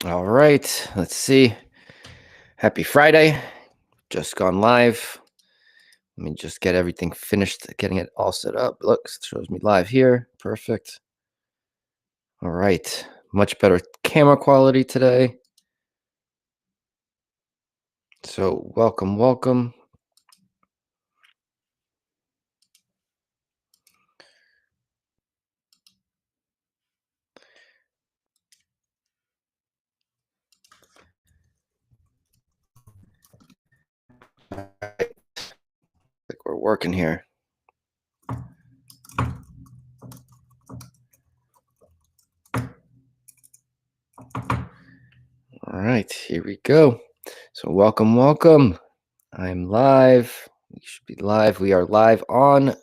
All right, let's see. Happy Friday. Just gone live. Let me just get everything finished, getting it all set up. Look, it shows me live here. Perfect. All right. Much better camera quality today. So, welcome. All right. Like we're working here. All right, here we go. So, welcome. I'm live. We should be live. We are live on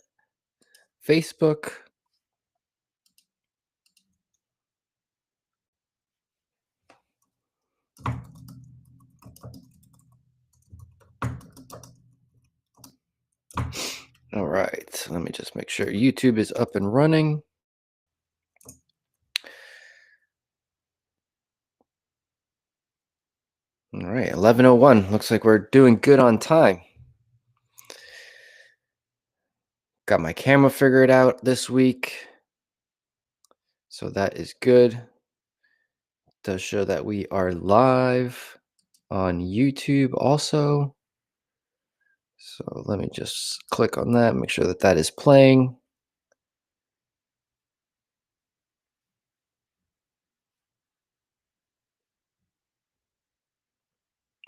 Facebook. All right, let me just make sure YouTube is up and running. All right, 11:01. Looks like we're doing good on time. Got my camera figured out this week. So that is good. Does show that we are live on YouTube also. So let me just click on that, make sure that that is playing.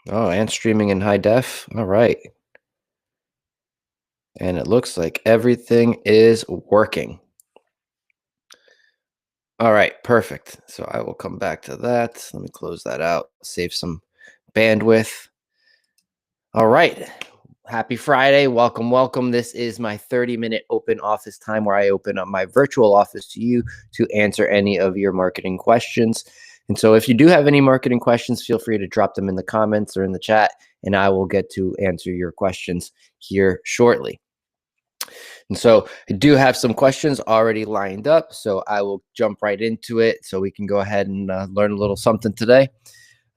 Oh, and streaming in high def. All right. And it looks like everything is working. All right, perfect. So I will come back to that. Let me close that out, save some bandwidth. All right. Happy Friday. Welcome. This is my 30-minute open office time where I open up my virtual office to you to answer any of your marketing questions. And so if you do have any marketing questions, feel free to drop them in the comments or in the chat, and I will get to answer your questions here shortly. And so I do have some questions already lined up, so I will jump right into it so we can go ahead and learn a little something today.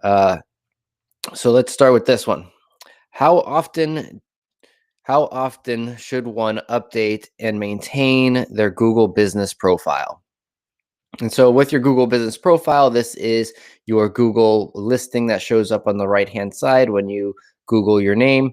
So let's start with this one. How often should one update and maintain their Google business profile? And so with your Google business profile, this is your Google listing that shows up on the right-hand side when you Google your name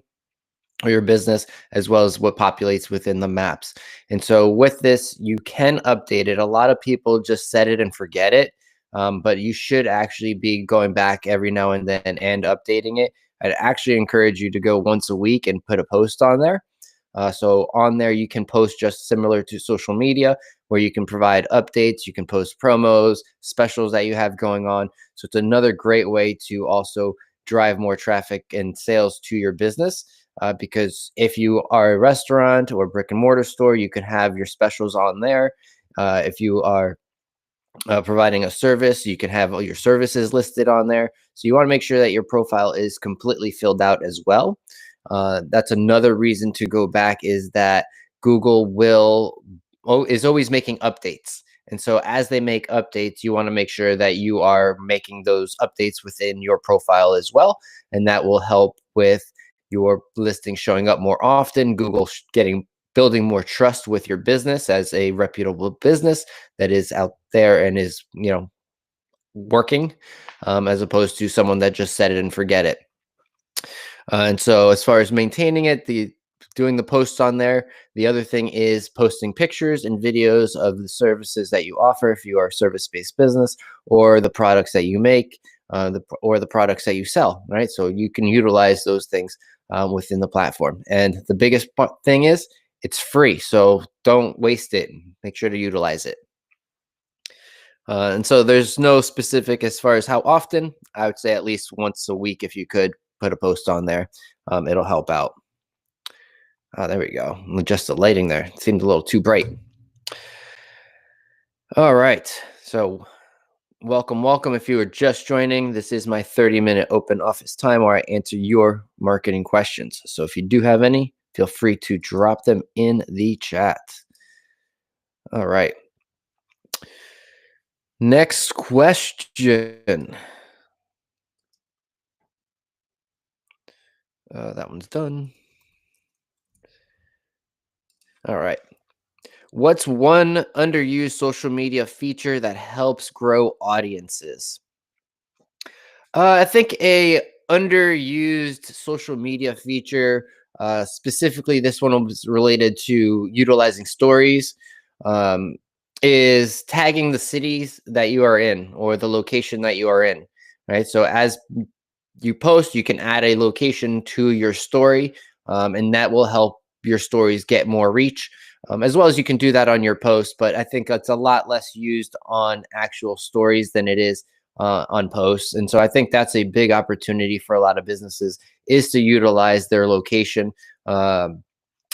or your business, as well as what populates within the maps. And so with this, you can update it. A lot of people just set it and forget it, but you should actually be going back every now and then and updating it. I'd actually encourage you to go once a week and put a post on there. So on there, you can post just similar to social media, where you can provide updates, you can post promos, specials that you have going on. So it's another great way to also drive more traffic and sales to your business. Because if you are a restaurant or brick and mortar store, you can have your specials on there. If you are providing a service, you can have all your services listed on there. So you want to make sure that your profile is completely filled out as well. That's another reason to go back, is that Google is always making updates. And so as they make updates, you want to make sure that you are making those updates within your profile as well. And that will help with your listing showing up more often, Google building more trust with your business as a reputable business that is out there and is, working, as opposed to someone that just set it and forget it. And so as far as maintaining it, doing the posts on there, the other thing is posting pictures and videos of the services that you offer if you are a service-based business, or the products that you make, or the products that you sell, right? So you can utilize those things within the platform. And the biggest thing is it's free, so don't waste it. Make sure to utilize it. And so there's no specific as far as how often. I would say at least once a week if you could put a post on there. It'll help out. Oh, there we go. Adjust the lighting there. It seemed a little too bright. All right. So welcome. If you were just joining, this is my 30-minute open office time where I answer your marketing questions. So if you do have any, feel free to drop them in the chat. All right. Next question. That one's done. All right. What's one underused social media feature that helps grow audiences? I think a underused social media feature, specifically this one was related to utilizing stories, um, is tagging the cities that you are in or the location that you are in. Right. So as you post, you can add a location to your story, and that will help your stories get more reach. As well as you can do that on your post, but I think it's a lot less used on actual stories than it is on posts. And so I think that's a big opportunity for a lot of businesses is to utilize their location. Um,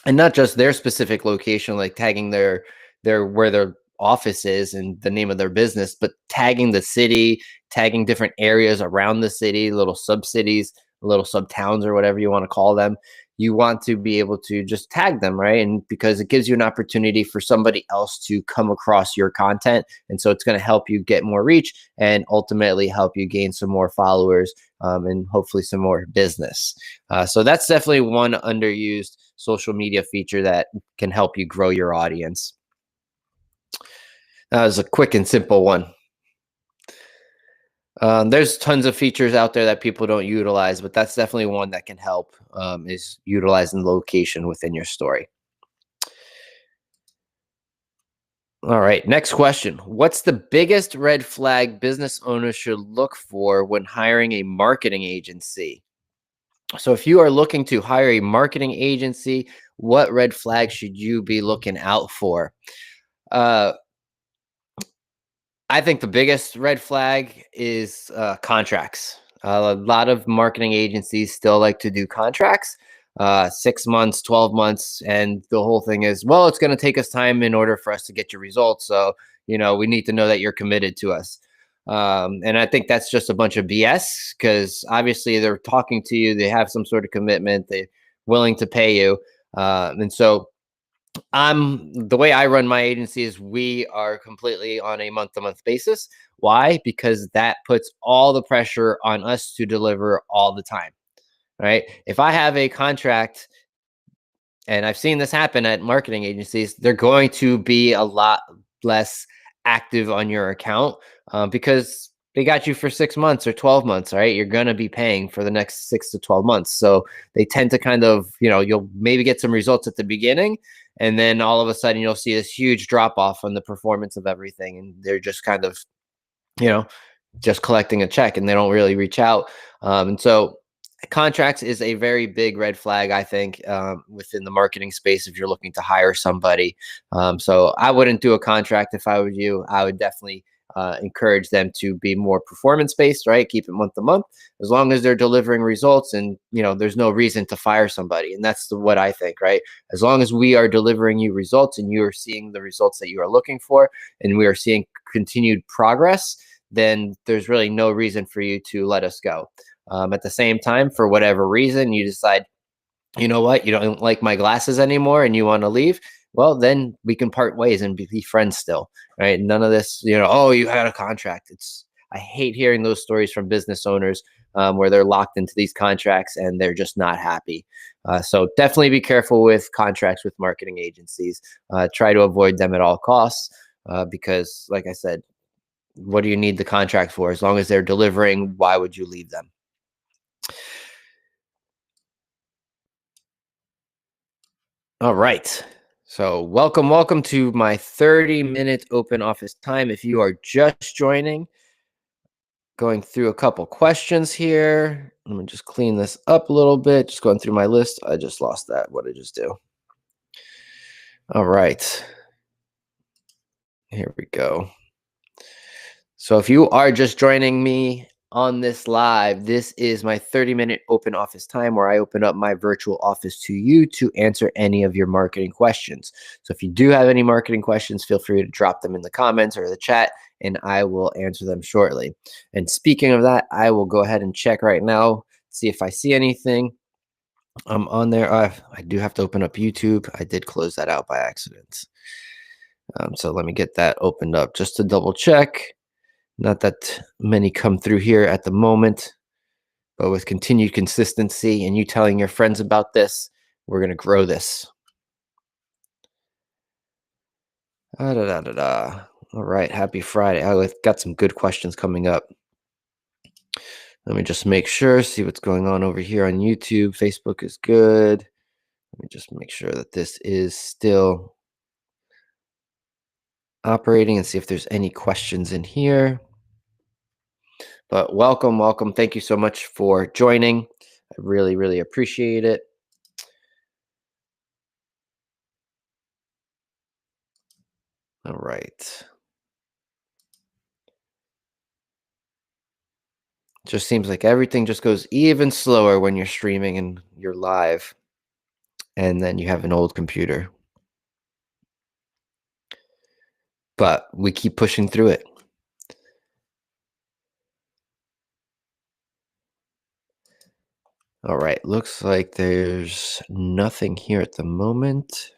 and not just their specific location, like tagging their where their office is and the name of their business, but tagging the city, tagging different areas around the city, little sub cities, little sub towns, or whatever you want to call them. You want to be able to just tag them, right? And because it gives you an opportunity for somebody else to come across your content, and so it's going to help you get more reach and ultimately help you gain some more followers, and hopefully some more business. So that's definitely one underused social media feature that can help you grow your audience. That was a quick and simple one. There's tons of features out there that people don't utilize, but that's definitely one that can help, is utilizing location within your story. All right, next question. What's the biggest red flag business owners should look for when hiring a marketing agency? So if you are looking to hire a marketing agency, what red flags should you be looking out for? Uh, I think the biggest red flag is contracts. A lot of marketing agencies still like to do contracts, 6 months, 12 months. And the whole thing is, well, it's going to take us time in order for us to get your results. So, we need to know that you're committed to us. And I think that's just a bunch of BS because obviously they're talking to you, they have some sort of commitment, they're willing to pay you. And so the way I run my agency is we are completely on a month to month basis. Why? Because that puts all the pressure on us to deliver all the time. Right. If I have a contract, and I've seen this happen at marketing agencies, they're going to be a lot less active on your account, because they got you for 6 months or 12 months, right? You're going to be paying for the next 6 to 12 months. So they tend to kind of, you'll maybe get some results at the beginning. And then all of a sudden you'll see this huge drop off on the performance of everything. And they're just kind of, you know, just collecting a check and they don't really reach out. And so contracts is a very big red flag, I think, within the marketing space if you're looking to hire somebody. So I wouldn't do a contract if I were you. I would definitely encourage them to be more performance based, right? Keep it month to month, as long as they're delivering results, and there's no reason to fire somebody. And that's what I think, right? As long as we are delivering you results and you are seeing the results that you are looking for, and we are seeing continued progress, then there's really no reason for you to let us go. At the same time, for whatever reason, you decide, you know what, you don't like my glasses anymore and you want to leave, well, then we can part ways and be friends still, right? None of this, oh, you had a contract. I hate hearing those stories from business owners, where they're locked into these contracts and they're just not happy. So definitely be careful with contracts with marketing agencies. Try to avoid them at all costs, because, like I said, what do you need the contract for? As long as they're delivering, why would you leave them? All right. So, welcome to my 30-minute open office time. If you are just joining, going through a couple questions here. Let me just clean this up a little bit. Just going through my list. I just lost that. What did I just do? All right. Here we go. So if you are just joining me on this live, this is my 30-minute open office time where I open up my virtual office to you to answer any of your marketing questions. So if you do have any marketing questions, feel free to drop them in the comments or the chat and I will answer them shortly. And speaking of that, I will go ahead and check right now, see if I see anything on there. I do have to open up YouTube. I did close that out by accident. So let me get that opened up just to double check. Not that many come through here at the moment, But with continued consistency and you telling your friends about this, we're going to grow this. Da, da, da, da. All right. Happy Friday. I've got some good questions coming up. Let me just make sure, see what's going on over here on YouTube. Facebook is good. Let me just make sure that this is still operating and see if there's any questions in here. But welcome. Thank you so much for joining. I really, really appreciate it. All right. Just seems like everything just goes even slower when you're streaming and you're live, and then you have an old computer. But we keep pushing through it. All right. Looks like there's nothing here at the moment.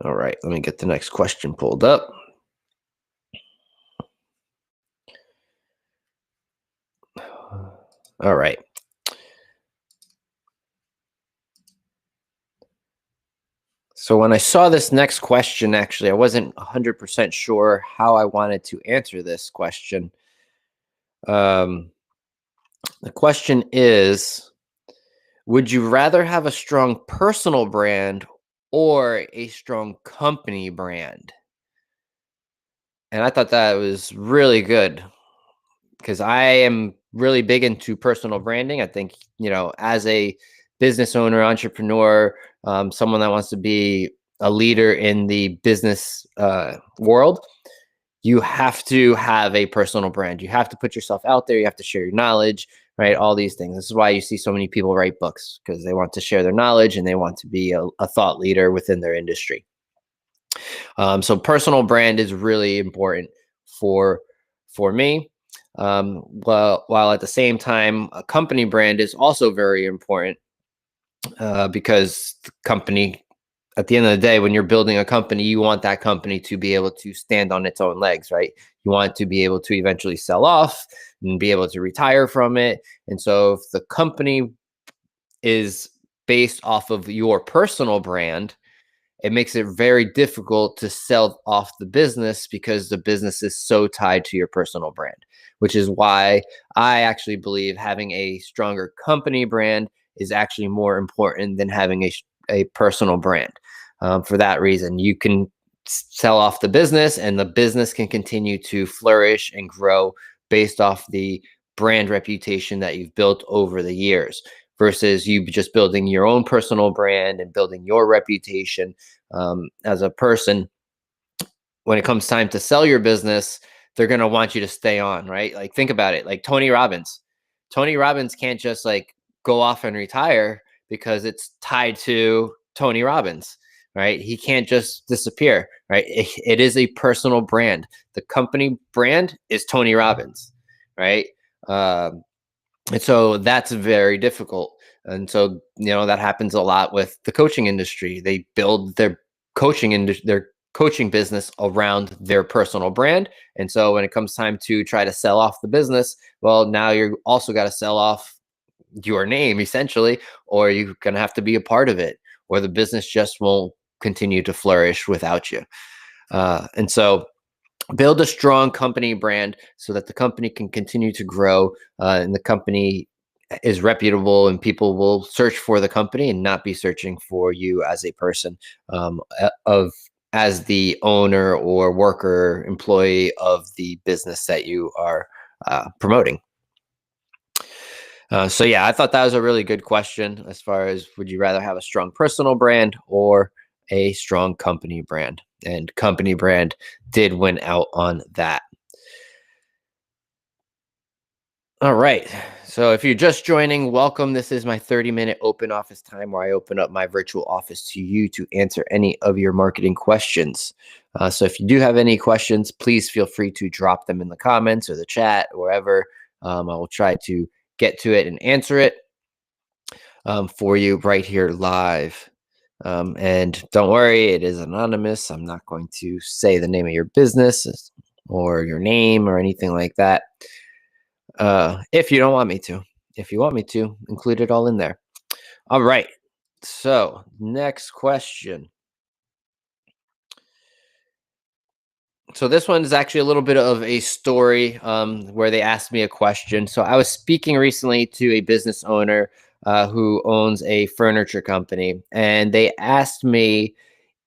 All right. Let me get the next question pulled up. All right. So when I saw this next question, actually, I wasn't 100% sure how I wanted to answer this question. The question is, would you rather have a strong personal brand or a strong company brand? And I thought that was really good because I am really big into personal branding. I think, as a business owner, entrepreneur, someone that wants to be a leader in the business world, you have to have a personal brand. You have to put yourself out there. You have to share your knowledge, right? All these things. This is why you see so many people write books, because they want to share their knowledge and they want to be a thought leader within their industry. So personal brand is really important for me. While at the same time, a company brand is also very important because the company, at the end of the day, when you're building a company, you want that company to be able to stand on its own legs, right? You want it to be able to eventually sell off and be able to retire from it. And so if the company is based off of your personal brand, it makes it very difficult to sell off the business because the business is so tied to your personal brand, which is why I actually believe having a stronger company brand is actually more important than having a personal brand. For that reason, you can sell off the business and the business can continue to flourish and grow based off the brand reputation that you've built over the years versus you just building your own personal brand and building your reputation as a person. When it comes time to sell your business, they're going to want you to stay on, right? Like, think about it. Like Tony Robbins. Tony Robbins can't just like go off and retire because it's tied to Tony Robbins, right? He can't just disappear, right? It is a personal brand. The company brand is Tony Robbins, right? And so that's very difficult. And so, that happens a lot with the coaching industry. They build their their coaching business around their personal brand. And so when it comes time to try to sell off the business, well, now you're also got to sell off your name essentially, or you're going to have to be a part of it, or the business just won't continue to flourish without you. And so build a strong company brand so that the company can continue to grow and the company is reputable and people will search for the company and not be searching for you as a person as the owner or worker employee of the business that you are promoting. So yeah, I thought that was a really good question as far as would you rather have a strong personal brand or a strong company brand? And company brand did win out on that. All right. So if you're just joining, welcome. This is my 30-minute open office time where I open up my virtual office to you to answer any of your marketing questions. So if you do have any questions, please feel free to drop them in the comments or the chat, wherever. I will try to get to it and answer it for you right here live. And don't worry, it is anonymous. I'm not going to say the name of your business or your name or anything like that. If you don't want me to. If you want me to, include it all in there. All right. So, next question. So this one is actually a little bit of a story where they asked me a question. So I was speaking recently to a business owner who owns a furniture company, and they asked me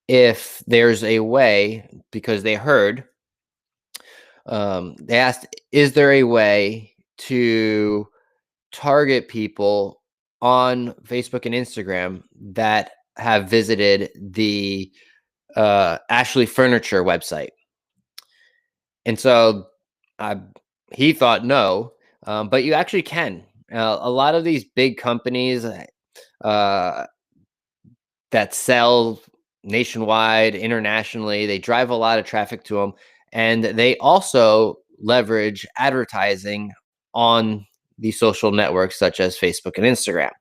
if there's a way, because they heard, they asked, is there a way to target people on Facebook and Instagram that have visited the Ashley Furniture website? And so I he thought no, but you actually can. A lot of these big companies uh, that sell nationwide, internationally, they drive a lot of traffic to them, and they also leverage advertising on these social networks such as Facebook and Instagram,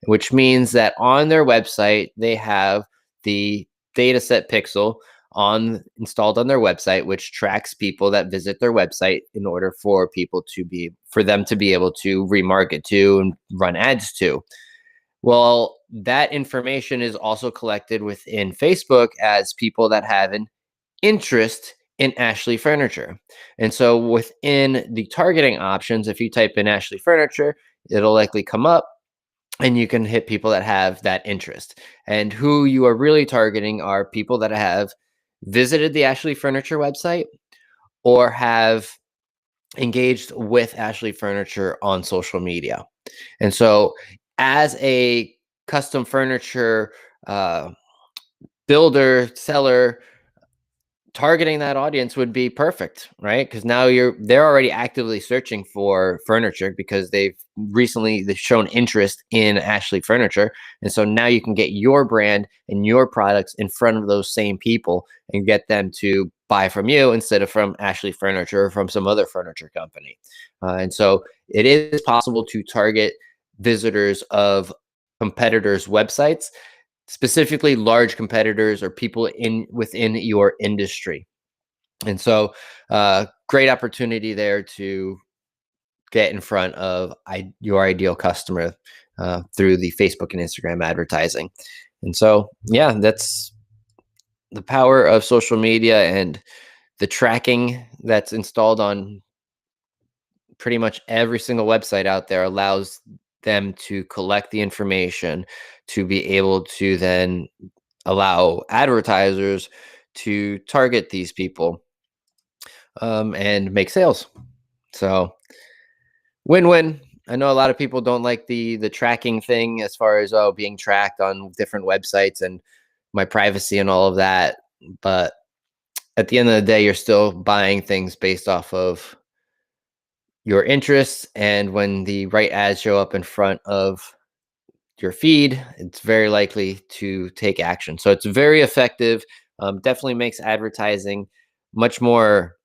which means that on their website they have the dataset pixel on installed on their website, which tracks people that visit their website in order for them to be able to remarket to and run ads to. Well, that information is also collected within Facebook as people that have an interest in Ashley Furniture. And so within the targeting options, if you type in Ashley Furniture, it'll likely come up and you can hit people that have that interest. And who you are really targeting are people that have visited the Ashley Furniture website or have engaged with Ashley Furniture on social media. And so, as a custom furniture uh, builder, seller, targeting that audience would be perfect, right? Because now they're already actively searching for furniture because they've shown interest in Ashley Furniture. And so now you can get your brand and your products in front of those same people and get them to buy from you instead of from Ashley Furniture or from some other furniture company. And so it is possible to target visitors of competitors' websites, specifically large competitors or people within your industry. And so, great opportunity there to get in front of your ideal customer through the Facebook and Instagram advertising. And so, yeah, that's the power of social media and the tracking that's installed on pretty much every single website out there allows them to collect the information to be able to then allow advertisers to target these people and make sales. So win-win. I know a lot of people don't like the tracking thing as far as being tracked on different websites and my privacy and all of that. But at the end of the day, you're still buying things based off of your interests. And when the right ads show up in front of your feed, it's very likely to take action. So it's very effective. Definitely makes advertising much more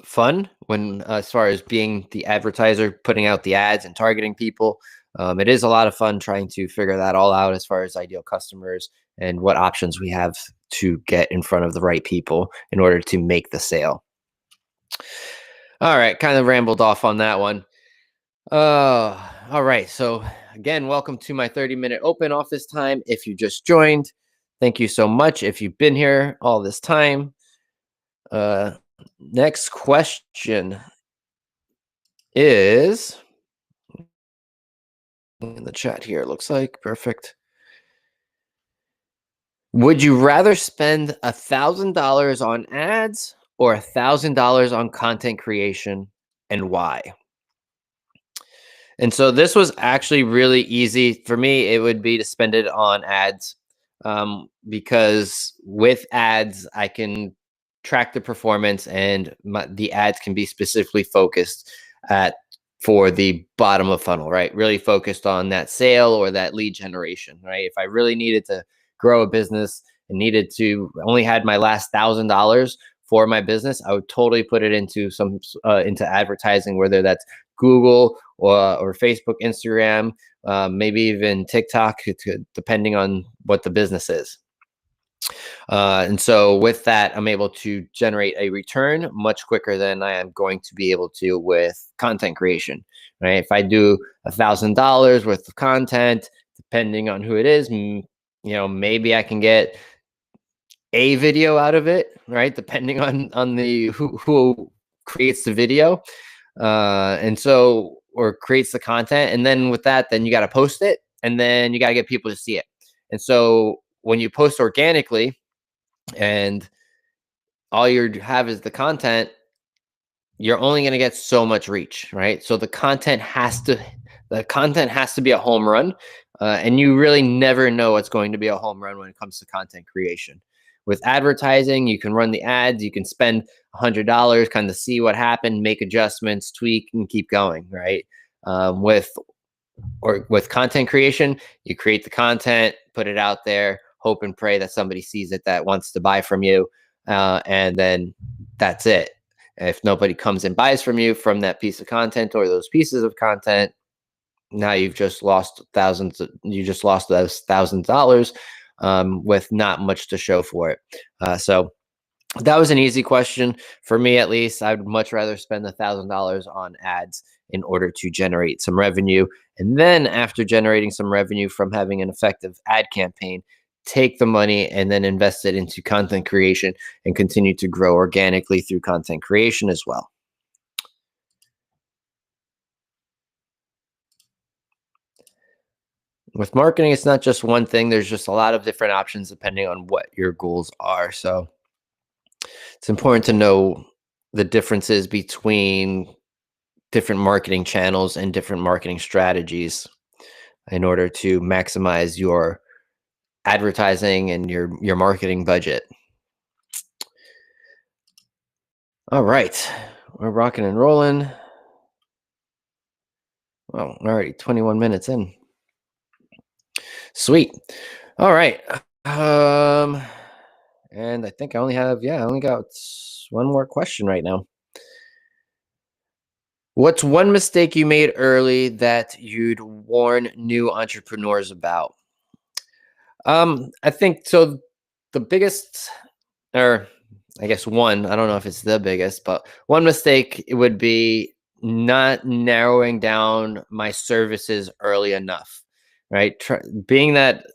fun when, as far as being the advertiser, putting out the ads and targeting people. It is a lot of fun trying to figure that all out as far as ideal customers and what options we have to get in front of the right people in order to make the sale. All right, kind of rambled off on that one. All right. So again, welcome to my 30-minute open office time. If you just joined, thank you so much. If you've been here all this time, next question is in the chat here. Looks like perfect. Would you rather spend $1,000 on ads or $1,000 on content creation, and why? And so this was actually really easy for me. It would be to spend it on ads, because with ads, I can track the performance and the ads can be specifically focused at for the bottom of funnel, right? Really focused on that sale or that lead generation, right? If I really needed to grow a business and needed to only had my last $1,000 for my business, I would totally put it into into advertising, whether that's Google or Facebook, Instagram, maybe even TikTok, depending on what the business is. And so with that, I'm able to generate a return much quicker than I am going to be able to with content creation. Right? If I do $1,000 worth of content, depending on who it is, maybe I can get a video out of it, right? Depending on the who creates the video, and so or creates the content, and then with that, then you got to post it, and then you got to get people to see it. And so when you post organically, and all you have is the content, you're only going to get so much reach, right? So the content has to be a home run, and you really never know what's going to be a home run when it comes to content creation. With advertising, you can run the ads, you can spend $100, kind of see what happened, make adjustments, tweak, and keep going, right? With content creation, you create the content, put it out there, hope and pray that somebody sees it that wants to buy from you, and then that's it. If nobody comes and buys from you from that piece of content or those pieces of content, now you've just lost thousands. You just lost those $1,000 with not much to show for it. So that was an easy question for me, at least. I'd much rather spend $1,000 on ads in order to generate some revenue. And then after generating some revenue from having an effective ad campaign, take the money and then invest it into content creation and continue to grow organically through content creation as well. With marketing, it's not just one thing. There's just a lot of different options depending on what your goals are. So it's important to know the differences between different marketing channels and different marketing strategies in order to maximize your advertising and your marketing budget. All right, we're rocking and rolling. Well, already 21 minutes in. Sweet. All right. And I think I only got one more question right now. What's one mistake you made early that you'd warn new entrepreneurs about? I think so. The biggest, or I guess one, I don't know if it's the biggest, but one mistake it would be not narrowing down my services early enough, right? Being that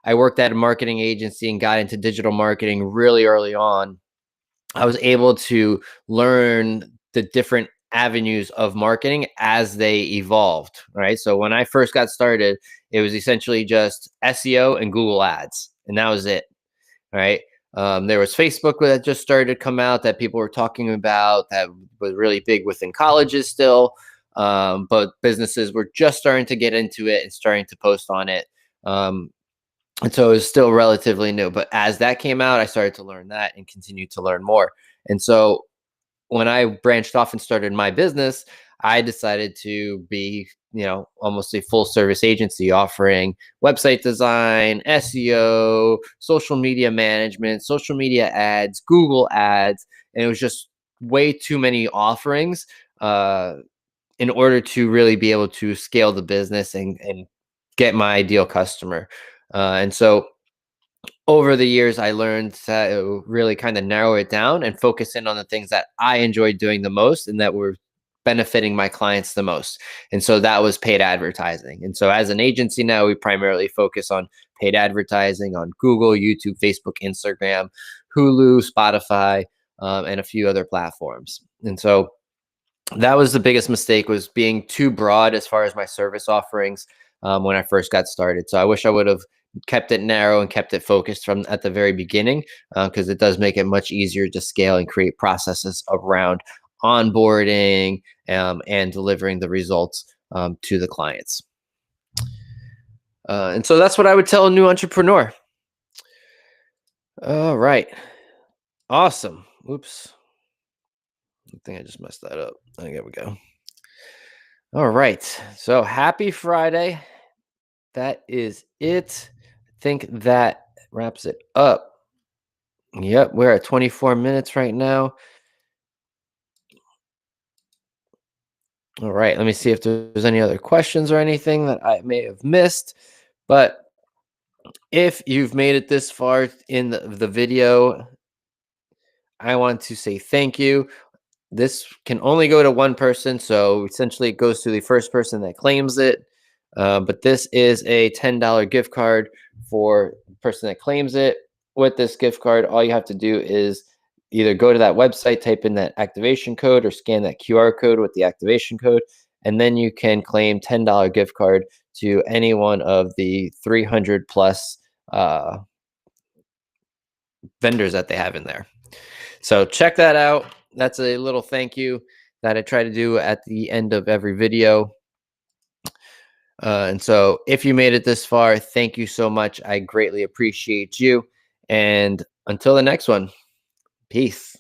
I worked at a marketing agency and got into digital marketing really early on, I was able to learn the different avenues of marketing as they evolved, right? So when I first got started, it was essentially just SEO and Google Ads, and that was it, right? There was Facebook that just started to come out that people were talking about that was really big within colleges still, but businesses were just starting to get into it and starting to post on it. And so it was still relatively new. But as that came out, I started to learn that and continued to learn more. And so when I branched off and started my business, I decided to be, almost a full service agency offering website design, SEO, social media management, social media ads, Google ads. And it was just way too many offerings in order to really be able to scale the business and get my ideal customer. And so over the years, I learned to really kind of narrow it down and focus in on the things that I enjoyed doing the most and that were benefiting my clients the most. And so that was paid advertising. And so as an agency now, we primarily focus on paid advertising on Google, YouTube, Facebook, Instagram, Hulu, Spotify, and a few other platforms. And so that was the biggest mistake, was being too broad as far as my service offerings when I first got started. So I wish I would have kept it narrow and kept it focused from at the very beginning, because it does make it much easier to scale and create processes around onboarding and delivering the results to the clients. And so that's what I would tell a new entrepreneur. All right. Awesome. Oops. I think I just messed that up. There we go. All right. So happy Friday. That is it. I think that wraps it up. Yep, we're at 24 minutes right now. All right, let me see if there's any other questions or anything that I may have missed. But if you've made it this far in the video, I want to say thank you. This can only go to one person, so essentially it goes to the first person that claims it. But this is a $10 gift card for the person that claims it. With this gift card, all you have to do is either go to that website, type in that activation code, or scan that QR code with the activation code, and then you can claim $10 gift card to any one of the 300 plus uh, vendors that they have in there. So check that out. That's a little thank you that I try to do at the end of every video. And so if you made it this far, thank you so much. I greatly appreciate you. And until the next one, peace.